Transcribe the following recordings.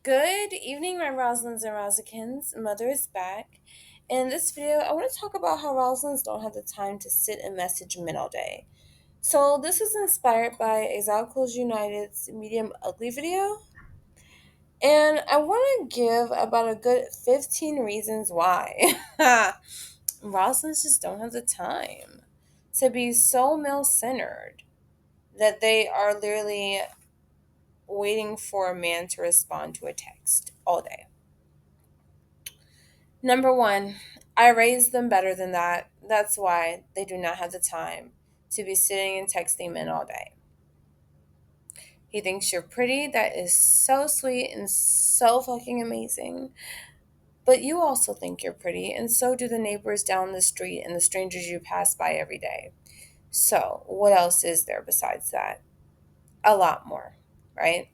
Good evening, my Rosalines and Rosikins. Mother is back. In this video, I want to talk about how Rosalines don't have the time to sit and message men all day. So this is inspired by Exoticals United's Medium Ugly video. And I want to give about a good 15 reasons why Rosalines just don't have the time to be so male-centered that they are literally waiting for a man to respond to a text all day. Number one, I raised them better than that. That's why they do not have the time to be sitting and texting men all day. He thinks you're pretty. That is so sweet and so fucking amazing. But you also think you're pretty, and so do the neighbors down the street and the strangers you pass by every day. So, what else is there besides that? A lot more, right?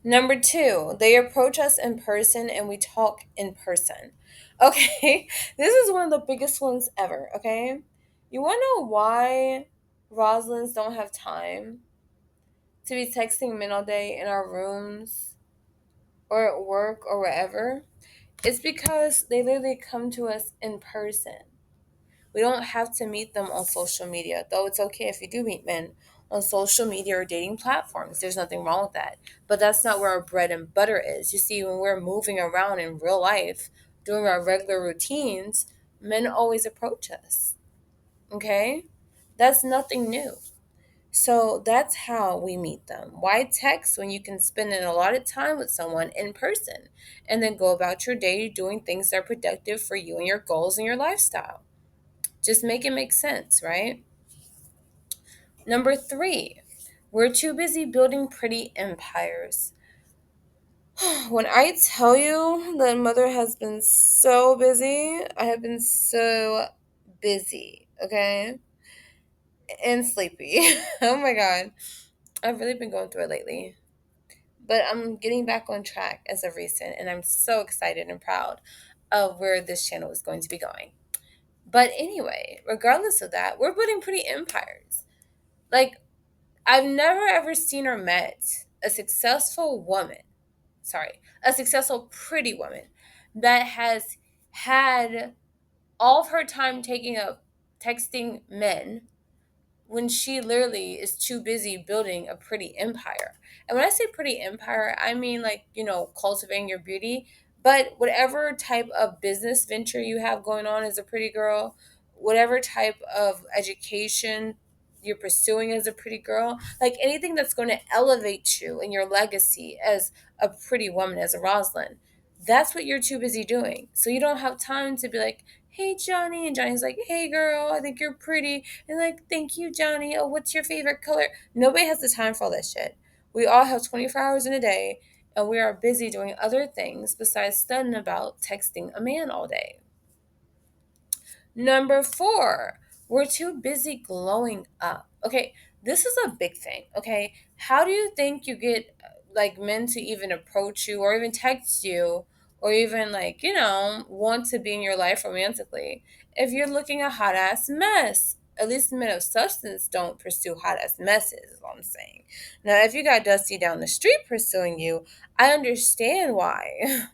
Number two, they approach us in person and we talk in person. Okay, this is one of the biggest ones ever. Okay, you want to know why Rosalins don't have time to be texting men all day in our rooms or at work or wherever? It's because they literally come to us in person. We don't have to meet them on social media, though it's okay if you do meet men on social media or dating platforms. There's nothing wrong with that. But that's not where our bread and butter is. You see, when we're moving around in real life, doing our regular routines, men always approach us. Okay? That's nothing new. So that's how we meet them. Why text when you can spend an allotted time with someone in person and then go about your day doing things that are productive for you and your goals and your lifestyle? Just make it make sense, right? Number three, we're too busy building pretty empires. When I tell you that mother has been so busy, I have been so busy, okay? And sleepy. Oh my God. I've really been going through it lately. But I'm getting back on track as of recent, and I'm so excited and proud of where this channel is going to be going. But anyway, regardless of that, we're building pretty empires. Like, I've never ever seen or met a successful woman, a successful pretty woman that has had all of her time taking up texting men when she literally is too busy building a pretty empire. And when I say pretty empire, I mean like, cultivating your beauty, but whatever type of business venture you have going on as a pretty girl, whatever type of education you're pursuing as a pretty girl, like anything that's going to elevate you and your legacy as a pretty woman, as a Roslyn, that's what you're too busy doing. So you don't have time to be like, hey, Johnny. And Johnny's like, hey, girl, I think you're pretty. And like, thank you, Johnny. Oh, what's your favorite color? Nobody has the time for all that shit. We all have 24 hours in a day, and we are busy doing other things besides studying about texting a man all day. Number four, we're too busy glowing up. Okay, this is a big thing. Okay, how do you think you get like men to even approach you or even text you or even want to be in your life romantically if you're looking a hot ass mess? At least men of substance don't pursue hot ass messes, is what I'm saying. Now, if you got Dusty down the street pursuing you, I understand why.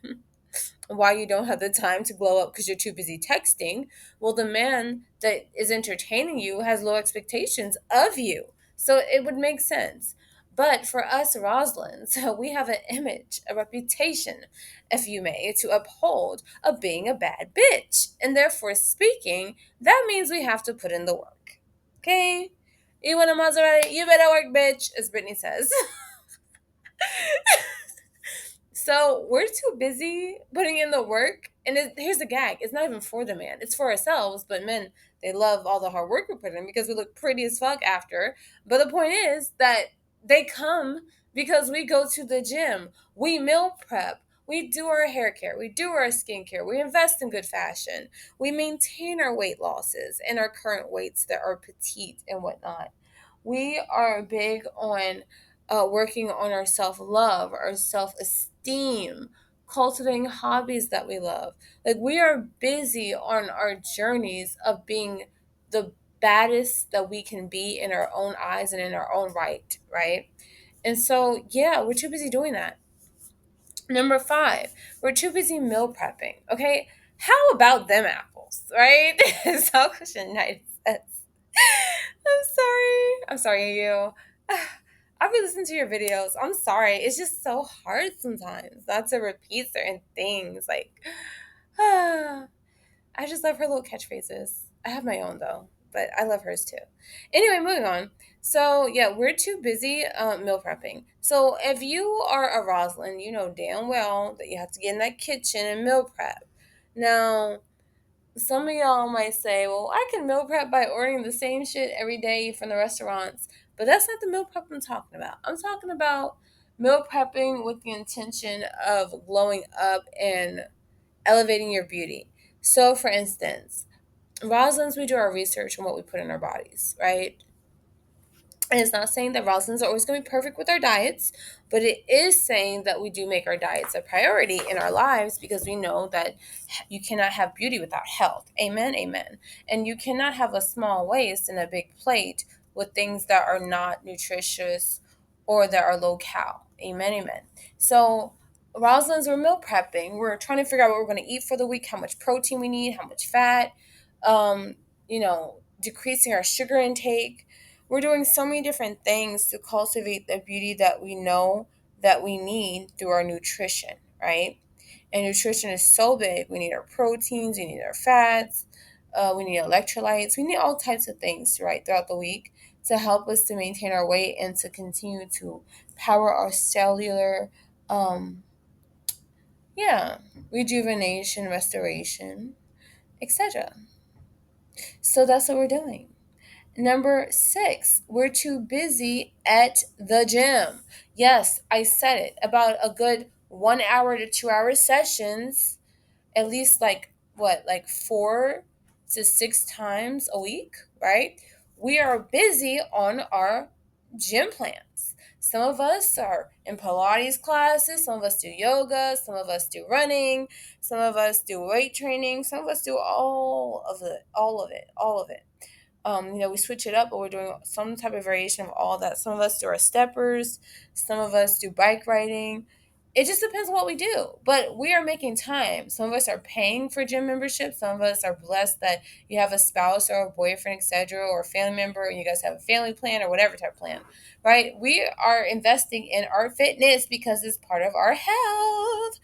Why you don't have the time to glow up because you're too busy texting. Well, the man that is entertaining you has low expectations of you. So it would make sense. But for us Roslins, we have an image, a reputation, if you may, to uphold of being a bad bitch. And therefore speaking, that means we have to put in the work. Okay? You want a Maserati? You better work, bitch, as Brittany says. So we're too busy putting in the work. And here's the gag: it's not even for the man, it's for ourselves. But men, they love all the hard work we put in because we look pretty as fuck after. But the point is that they come because we go to the gym, we meal prep, we do our hair care, we do our skincare, we invest in good fashion, we maintain our weight losses and our current weights that are petite and whatnot. We are big on working on our self love, our self esteem, cultivating hobbies that we love. Like, we are busy on our journeys of being the baddest that we can be in our own eyes and in our own right, right? And so, yeah, we're too busy doing that. Number five, we're too busy meal prepping. Okay, how about them apples, right? So Christian Knight says, "I'm sorry. I'm sorry, you. I've been listening to your videos. I'm sorry. It's just so hard sometimes not to repeat certain things. Like, I just love her little catchphrases. I have my own though, but I love hers too. Anyway, moving on. So yeah, we're too busy meal prepping. So if you are a Rosalind, you know damn well that you have to get in that kitchen and meal prep. Now, some of y'all might say, well, I can meal prep by ordering the same shit every day from the restaurants, but that's not the meal prep I'm talking about. I'm talking about meal prepping with the intention of glowing up and elevating your beauty. So, for instance, Rosalind's, we do our research on what we put in our bodies, right? And it's not saying that Rosalind's are always going to be perfect with our diets, but it is saying that we do make our diets a priority in our lives because we know that you cannot have beauty without health. Amen, amen. And you cannot have a small waist and a big plate with things that are not nutritious or that are low cal. Amen, amen. So, Rosalind's, we're meal prepping. We're trying to figure out what we're going to eat for the week, how much protein we need, how much fat, decreasing our sugar intake. We're doing so many different things to cultivate the beauty that we know that we need through our nutrition, right? And nutrition is so big. We need our proteins, we need our fats, we need electrolytes, we need all types of things, right, throughout the week to help us to maintain our weight and to continue to power our cellular, um, yeah, rejuvenation, restoration, etc. So that's what we're doing. Number six, we're too busy at the gym. Yes, I said it about a good 1 hour to 2 hour sessions, at least like 4 to 6 times a week, right? We are busy on our gym plans. Some of us are in Pilates classes, some of us do yoga, some of us do running, some of us do weight training, some of us do all of it. We switch it up, but we're doing some type of variation of all that. Some of us do our steppers, some of us do bike riding. It just depends on what we do, but we are making time. Some of us are paying for gym membership. Some of us are blessed that you have a spouse or a boyfriend, etc., or a family member, and you guys have a family plan or whatever type of plan, right? We are investing in our fitness because it's part of our health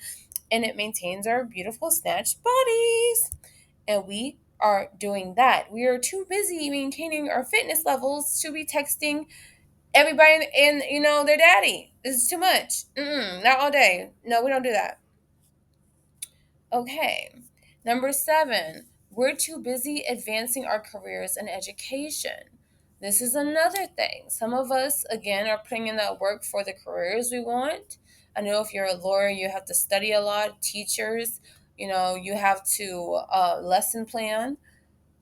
and it maintains our beautiful snatched bodies, and we are doing that. We are too busy maintaining our fitness levels to be texting everybody and their daddy. This is too much. Not all day. No, we don't do that. Okay. Number seven, we're too busy advancing our careers and education. This is another thing. Some of us, again, are putting in that work for the careers we want. I know if you're a lawyer, you have to study a lot. Teachers, you have to lesson plan.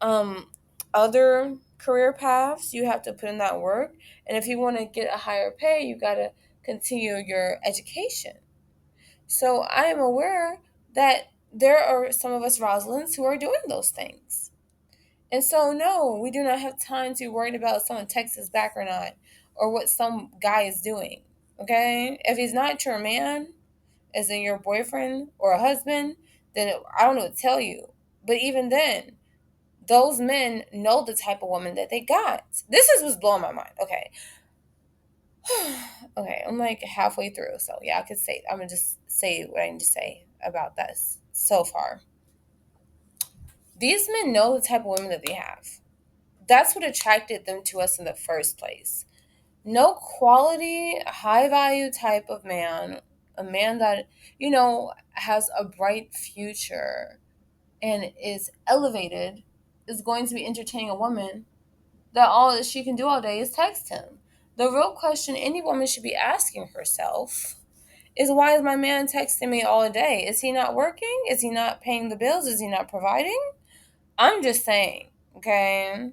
um Other career paths, you have to put in that work, and if you want to get a higher pay, you got to continue your education. So I am aware that there are some of us Rosalinds who are doing those things, and so no, we do not have time to be worried about if someone texts us back or not, or what some guy is doing. Okay, if he's not your man, as in your boyfriend or a husband, then I don't know what to tell you. But even then, those men know the type of woman that they got. This is what's blowing my mind. Okay. Okay, I'm like halfway through. So yeah, I'm gonna just say what I need to say about this so far. These men know the type of women that they have. That's what attracted them to us in the first place. No quality, high value type of man, a man that, has a bright future and is elevated, is going to be entertaining a woman that all that she can do all day is text him. The real question any woman should be asking herself is, why is my man texting me all day? Is he not working? Is he not paying the bills? Is he not providing? I'm just saying, okay?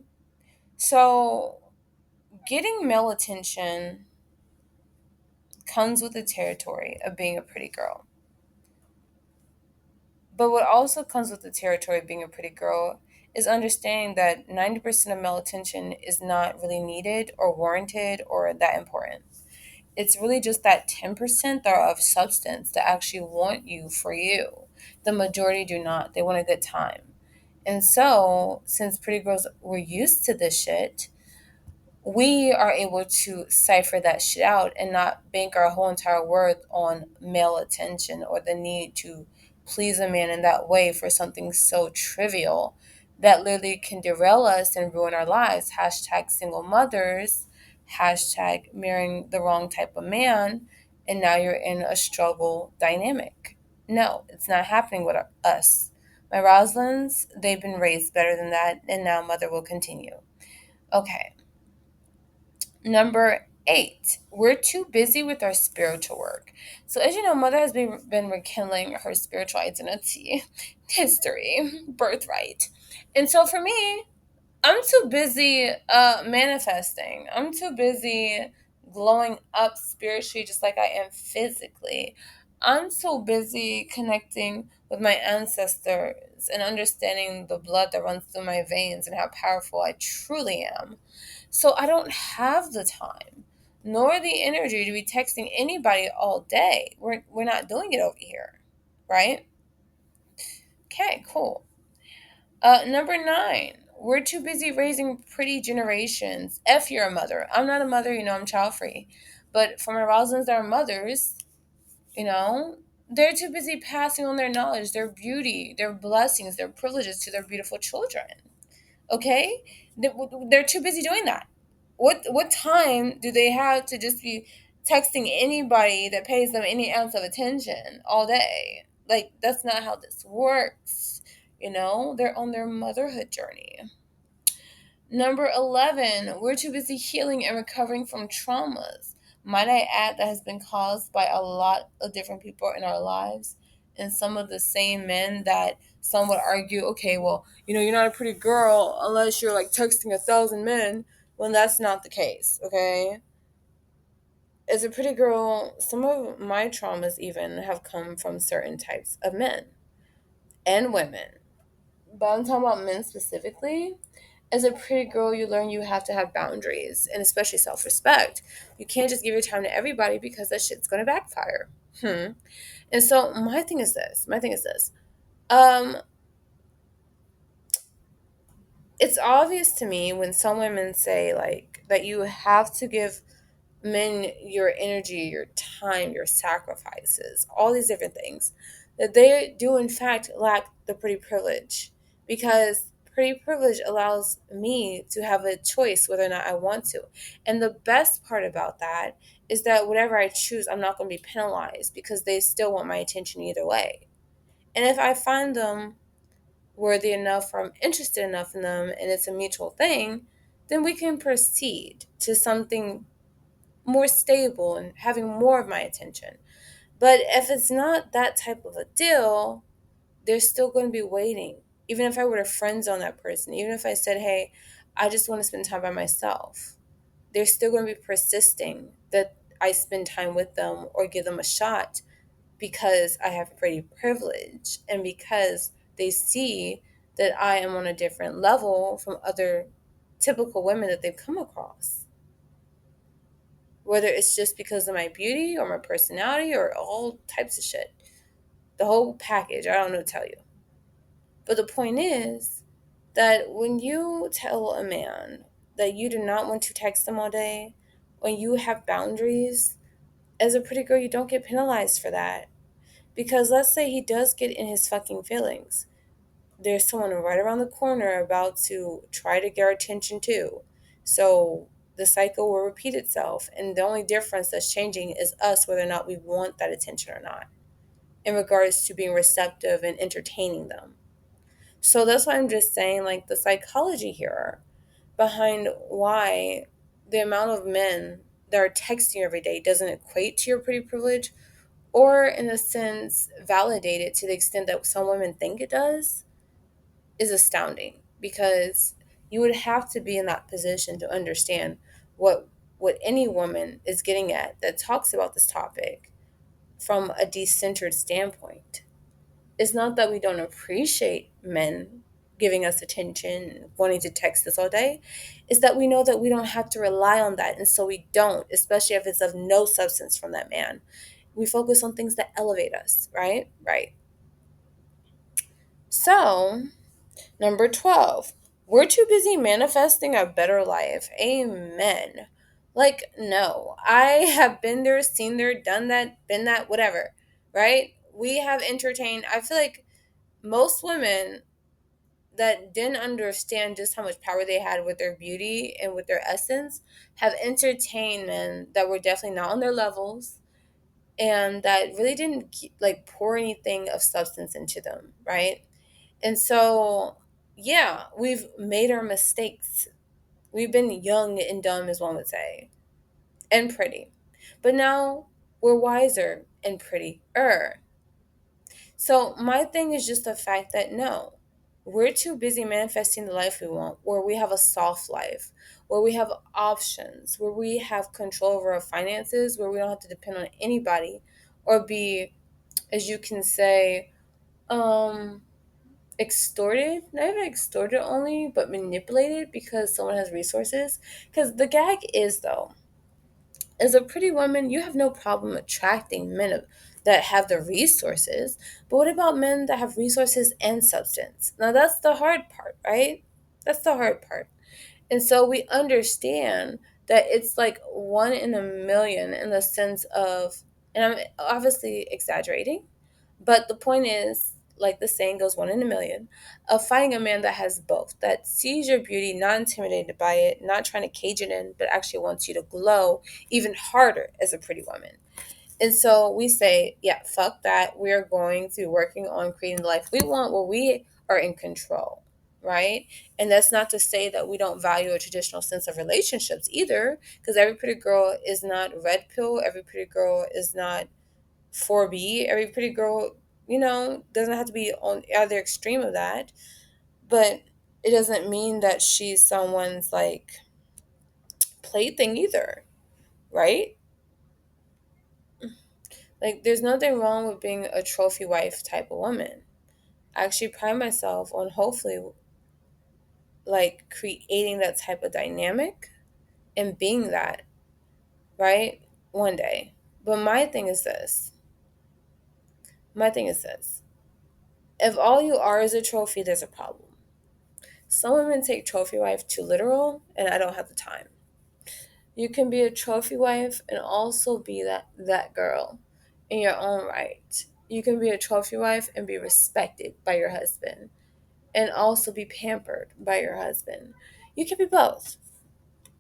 So, getting male attention comes with the territory of being a pretty girl. But what also comes with the territory of being a pretty girl is understanding that 90% of male attention is not really needed or warranted or that important. It's really just that 10% that are of substance that actually want you for you. The majority do not. They want a good time. And so, since pretty girls were used to this shit, we are able to cipher that shit out and not bank our whole entire worth on male attention or the need to please a man in that way for something so trivial that literally can derail us and ruin our lives. Hashtag single mothers, hashtag marrying the wrong type of man, and now you're in a struggle dynamic. No, it's not happening with us. My Rosalines, they've been raised better than that, and now mother will continue. Okay. Number 8, we're too busy with our spiritual work. So, as you know, Mother has been rekindling her spiritual identity, history, birthright. And so, for me, I'm too busy manifesting. I'm too busy glowing up spiritually, just like I am physically. I'm so busy connecting with my ancestors and understanding the blood that runs through my veins and how powerful I truly am. So I don't have the time nor the energy to be texting anybody all day. We're not doing it over here, right? Okay, cool. Number 9, we're too busy raising pretty generations. If you're a mother, I'm not a mother, I'm child free, but for my Rosalins that are mothers, you know, they're too busy passing on their knowledge, their beauty, their blessings, their privileges to their beautiful children. Okay, they're too busy doing that. What time do they have to just be texting anybody that pays them any ounce of attention all day? Like, that's not how this works. They're on their motherhood journey. Number 11, we're too busy healing and recovering from traumas. Might I add, that has been caused by a lot of different people in our lives, and some of the same men that some would argue, okay, well, you're not a pretty girl unless you're like texting 1,000 men, when that's not the case, okay? As a pretty girl, some of my traumas even have come from certain types of men and women. But I'm talking about men specifically. As a pretty girl, you learn you have to have boundaries and especially self respect. You can't just give your time to everybody because that shit's going to backfire. And so my thing is this. Um, it's obvious to me when some women say like that you have to give men your energy, your time, your sacrifices, all these different things, that they do in fact lack the pretty privilege, because pretty privilege allows me to have a choice whether or not I want to. And the best part about that is that whatever I choose, I'm not going to be penalized because they still want my attention either way. And if I find them worthy enough or I'm interested enough in them and it's a mutual thing, then we can proceed to something more stable and having more of my attention. But if it's not that type of a deal, they're still going to be waiting. Even if I were to friend zone that person, even if I said, hey, I just want to spend time by myself, they're still going to be persisting that I spend time with them or give them a shot because I have pretty privilege and because they see that I am on a different level from other typical women that they've come across, whether it's just because of my beauty or my personality or all types of shit. The whole package, I don't know what to tell you. But the point is that when you tell a man that you do not want to text him all day, when you have boundaries, as a pretty girl, you don't get penalized for that. Because let's say he does get in his fucking feelings. There's someone right around the corner about to try to get our attention too. So the cycle will repeat itself. And the only difference that's changing is us, whether or not we want that attention or not, in regards to being receptive and entertaining them. So that's why I'm just saying, like, the psychology here behind why the amount of men that are texting every day doesn't equate to your pretty privilege, or in a sense validate it to the extent that some women think it does, is astounding, because you would have to be in that position to understand what any woman is getting at that talks about this topic from a decentered standpoint. It's not that we don't appreciate men giving us attention, wanting to text us all day, is that we know that we don't have to rely on that. And so we don't, especially if it's of no substance from that man. We focus on things that elevate us, right? Right. So, number 12, we're too busy manifesting a better life. Amen. Like, no, I have been there, seen there, done that, been that, whatever, right? We have entertained, I feel like most women that didn't understand just how much power they had with their beauty and with their essence have entertained men that were definitely not on their levels and that really didn't like pour anything of substance into them, right? And so, yeah, we've made our mistakes. We've been young and dumb, as one would say, and pretty. But now we're wiser and prettier. So, my thing is just the fact that no, we're too busy manifesting the life we want, where we have a soft life, where we have options, where we have control over our finances, where we don't have to depend on anybody or be, as you can say, um, extorted, not even extorted only, but manipulated because someone has resources. Because the gag is, though, as a pretty woman, you have no problem attracting that have the resources. But what about men that have resources and substance? Now, that's the hard part, right? That's the hard part. And so we understand that it's like one in a million in the sense of, and I'm obviously exaggerating, but the point is, like the saying goes, one in a million, of finding a man that has both, that sees your beauty, not intimidated by it, not trying to cage it in, but actually wants you to glow even harder as a pretty woman. And so we say, yeah, fuck that. We're going to working on creating the life we want where we are in control, right? And that's not to say that we don't value a traditional sense of relationships either, because every pretty girl is not red pill. Every pretty girl is not 4B. Every pretty girl, doesn't have to be on either extreme of that. But it doesn't mean that she's someone's like plaything either, right? Like, there's nothing wrong with being a trophy wife type of woman. I actually pride myself on hopefully like creating that type of dynamic and being that, right? One day. But my thing is this. My thing is this. If all you are is a trophy, there's a problem. Some women take trophy wife too literal, and I don't have the time. You can be a trophy wife and also be that girl in your own right. You can be a trophy wife and be respected by your husband and also be pampered by your husband. You can be both.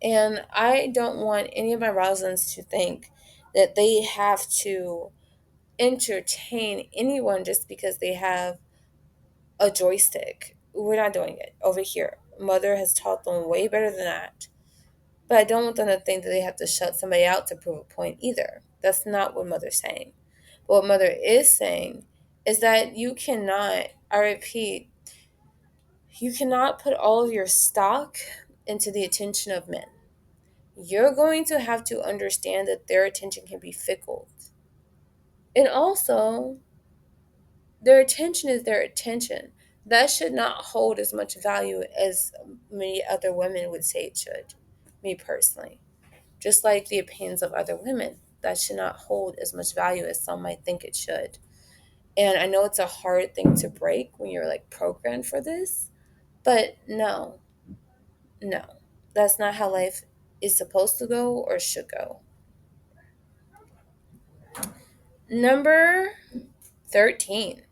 And I don't want any of my Rosalines to think that they have to entertain anyone just because they have a joystick. We're not doing it over here. Mother has taught them way better than that. But I don't want them to think that they have to shut somebody out to prove a point either. That's not what Mother's saying. But what Mother is saying is that you cannot, I repeat, you cannot put all of your stock into the attention of men. You're going to have to understand that their attention can be fickle. And also, their attention is their attention. That should not hold as much value as many other women would say it should, me personally. Just like the opinions of other women, that should not hold as much value as some might think it should. And I know it's a hard thing to break when you're like programmed for this, but no, no, that's not how life is supposed to go or should go. Number 13.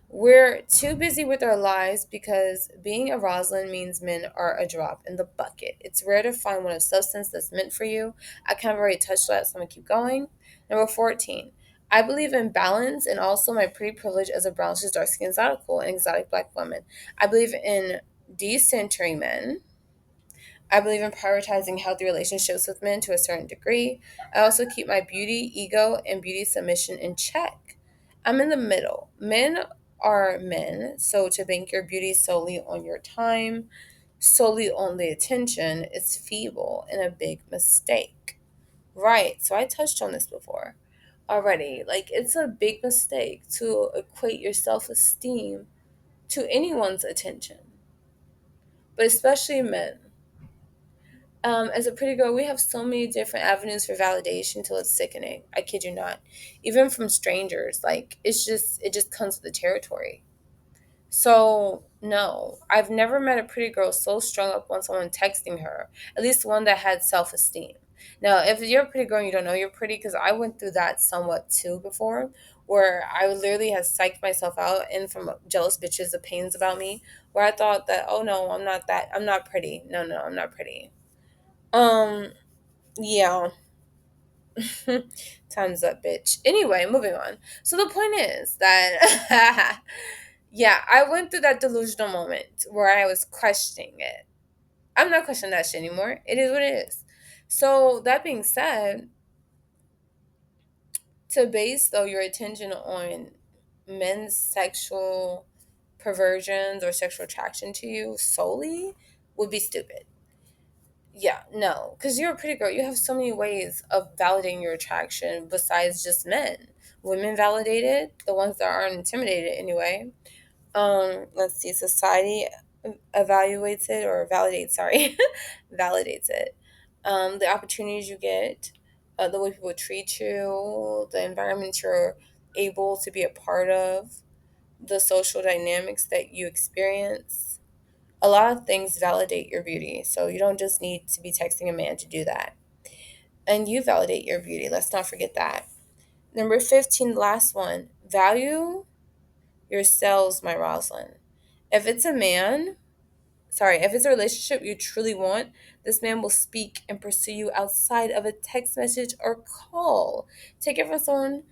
We're too busy with our lives because being a Roslyn means men are a drop in the bucket. It's rare to find one of substance that's meant for you. I kind of already touched that, so I'm going to keep going. Number 14. I believe in balance and also my pretty privilege as a brown Darkskin Exotical, an exotic black woman. I believe in decentering men. I believe in prioritizing healthy relationships with men to a certain degree. I also keep my beauty, ego, and beauty submission in check. I'm in the middle. Men are men, so to bank your beauty solely on your time, solely on the attention, is feeble and a big mistake. Right, so I touched on this before already. Like, it's a big mistake to equate your self esteem to anyone's attention. but especially men. As a pretty girl, we have so many different avenues for validation till it's sickening. I kid you not. Even from strangers, like it just comes with the territory. So no, I've never met a pretty girl so strung up on someone texting her. At least one that had self esteem. Now, if you're a pretty girl and you don't know you're pretty, because I went through that somewhat too before, where I literally had psyched myself out and from jealous bitches opinions about me, where I thought that, oh no, I'm not pretty. No, no, I'm not pretty. Um, yeah. Time's up, bitch. Anyway, moving on. So the point is that, yeah, I went through that delusional moment where I was questioning it. I'm not questioning that shit anymore. It is what it is. So that being said, to base though your attention on men's sexual perversions or sexual attraction to you solely would be stupid. Yeah, no, because you're a pretty girl. You have so many ways of validating your attraction besides just men. Women validate it, the ones that aren't intimidated anyway. Let's see, society evaluates it or validates, sorry, validates it. The opportunities you get, the way people treat you, the environment you're able to be a part of, the social dynamics that you experience, a lot of things validate your beauty. So you don't just need to be texting a man to do that. And you validate your beauty. Let's not forget that. Number 15, last one. Value yourselves, my Roslyn. If it's a man, if it's a relationship you truly want, this man will speak and pursue you outside of a text message or call. Take it from someone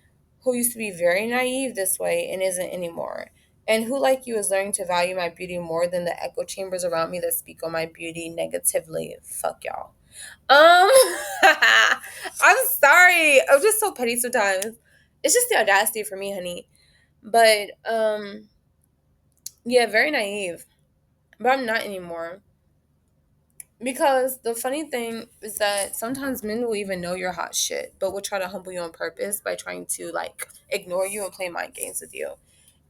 who used to be very naive this way and isn't anymore. And who, like you, is learning to value my beauty more than the echo chambers around me that speak on my beauty negatively. Fuck y'all. Um, I'm sorry. I'm just so petty sometimes. It's just the audacity for me, honey. But yeah, very naive. But I'm not anymore. Because the funny thing is that sometimes men will even know you're hot shit, but will try to humble you on purpose by trying to like ignore you and play mind games with you.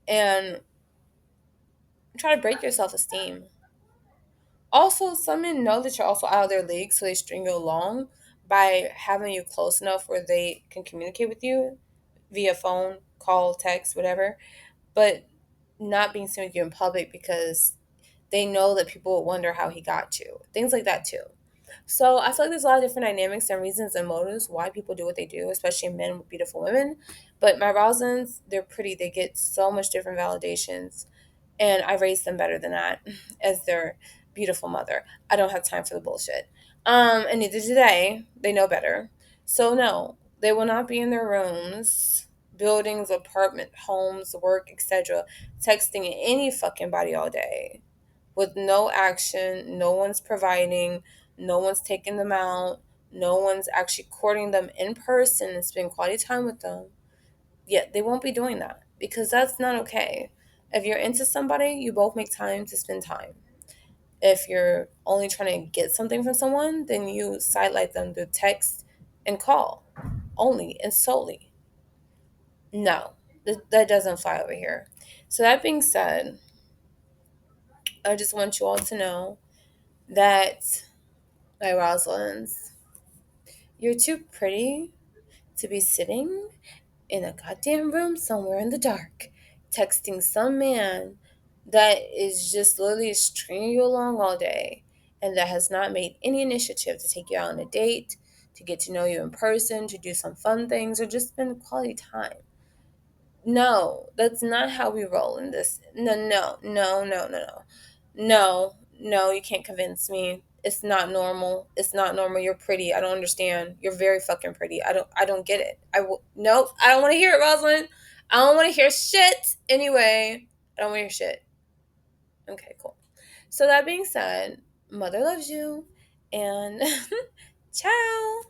And try to break your self esteem. Also, some men know that you're also out of their league, so they string you along by having you close enough where they can communicate with you via phone, call, text, whatever, but not being seen with you in public because they know that people will wonder how he got you. Things like that too. So I feel like there's a lot of different dynamics and reasons and motives why people do what they do, especially men with beautiful women. But my Rosalines, they're pretty. They get so much different validations. And I raised them better than that as their beautiful mother. I don't have time for the bullshit. And neither do they. They know better. So no, they will not be in their rooms, buildings, apartment, homes, work, etc., texting any fucking body all day with no action, no one's providing, no one's taking them out, no one's actually courting them in person and spending quality time with them. Yet they won't be doing that because that's not okay. If you're into somebody, you both make time to spend time. If you're only trying to get something from someone, then you sidelight them through text and call only and solely. No, that doesn't fly over here. So, that being said, I just want you all to know that, my Rosalins, you're too pretty to be sitting in a goddamn room somewhere in the dark, texting some man that is just literally stringing you along all day and that has not made any initiative to take you out on a date, to get to know you in person, to do some fun things, or just spend quality time. No, that's not how we roll in this. No, no, no, no, no, no. No, no, you can't convince me. It's not normal. It's not normal. You're pretty. I don't understand. You're very fucking pretty. I don't get it. Nope. I don't want to hear it, Rosalind. I don't want to hear shit. Anyway, I don't want to hear shit. Okay, cool. So that being said, mother loves you and ciao.